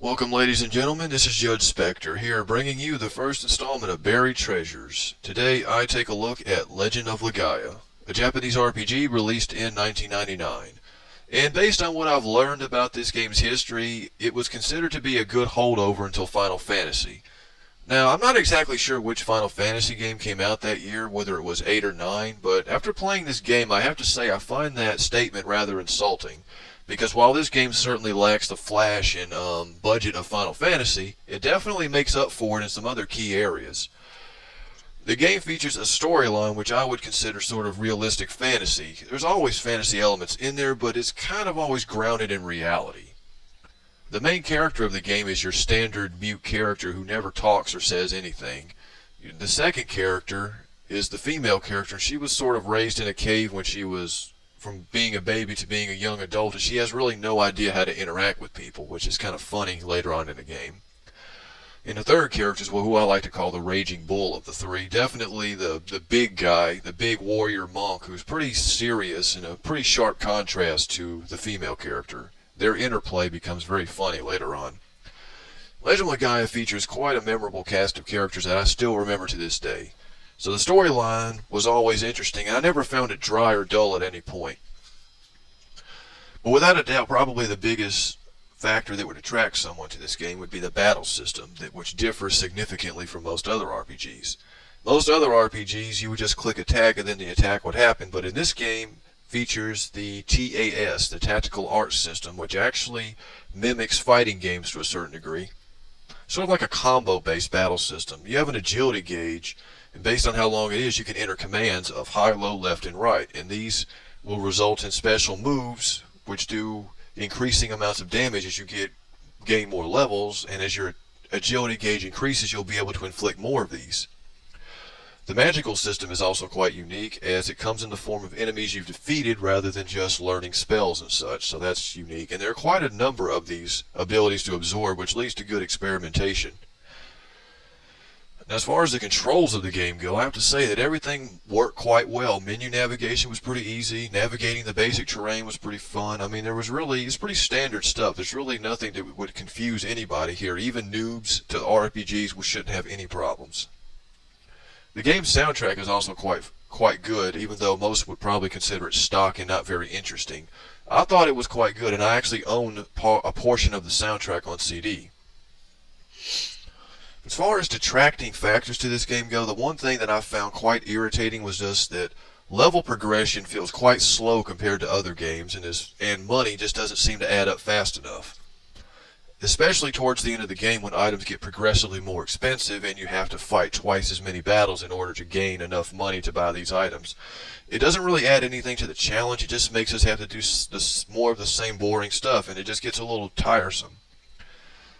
Welcome, ladies and gentlemen. This is Judge Spectre here, bringing you the first installment of Buried Treasures. Today, I take a look at Legend of Legaia, a Japanese RPG released in 1999. And based on what I've learned about this game's history, it was considered to be a good holdover until Final Fantasy. Now, I'm not exactly sure which Final Fantasy game came out that year, whether it was 8 or 9, but after playing this game, I have to say I find that statement rather insulting. Because while this game certainly lacks the flash and budget of Final Fantasy, it definitely makes up for it in some other key areas. The game features a storyline which I would consider sort of realistic fantasy. There's always fantasy elements in there, but it's kind of always grounded in reality. The main character of the game is your standard mute character who never talks or says anything. The second character is the female character. She was sort of raised in a cave when she was from being a baby to being a young adult, and she has really no idea how to interact with people, which is kind of funny later on in the game. And the third character is who I like to call the Raging Bull of the three. Definitely the big guy, the big warrior monk, who's pretty serious and a pretty sharp contrast to the female character. Their interplay becomes very funny later on. Legend of Legaia features quite a memorable cast of characters that I still remember to this day. So the storyline was always interesting, and I never found it dry or dull at any point. But without a doubt, probably the biggest factor that would attract someone to this game would be the battle system, which differs significantly from most other RPGs. Most other RPGs, you would just click attack and then the attack would happen, but in this game features the TAS, the Tactical Arts System, which actually mimics fighting games to a certain degree. Sort of like a combo-based battle system. You have an agility gauge, and based on how long it is, you can enter commands of high, low, left, and right. And these will result in special moves, which do increasing amounts of damage as you gain more levels. And as your agility gauge increases, you'll be able to inflict more of these. The magical system is also quite unique, as it comes in the form of enemies you've defeated rather than just learning spells and such. So that's unique. And there are quite a number of these abilities to absorb, which leads to good experimentation. As far as the controls of the game go, I have to say that everything worked quite well. Menu navigation was pretty easy. Navigating the basic terrain was pretty fun. I mean, it's pretty standard stuff. There's really nothing that would confuse anybody here. Even noobs to RPGs shouldn't have any problems. The game's soundtrack is also quite good, even though most would probably consider it stock and not very interesting. I thought it was quite good, and I actually own a portion of the soundtrack on CD. As far as detracting factors to this game go, the one thing that I found quite irritating was just that level progression feels quite slow compared to other games, and money just doesn't seem to add up fast enough. Especially towards the end of the game when items get progressively more expensive and you have to fight twice as many battles in order to gain enough money to buy these items. It doesn't really add anything to the challenge, it just makes us have to do more of the same boring stuff, and it just gets a little tiresome.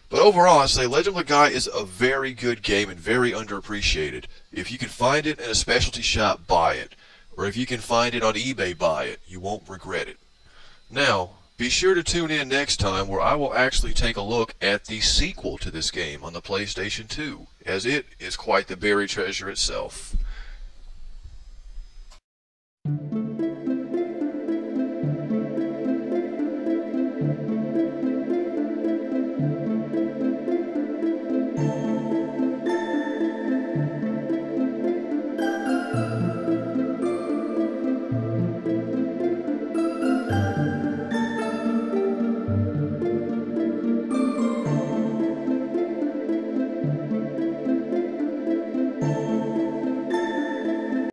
But overall, I say Legend of Legaia is a very good game and very underappreciated. If you can find it in a specialty shop, buy it. Or if you can find it on eBay, buy it. You won't regret it. Now, be sure to tune in next time where I will actually take a look at the sequel to this game on the PlayStation 2, as it is quite the buried treasure itself.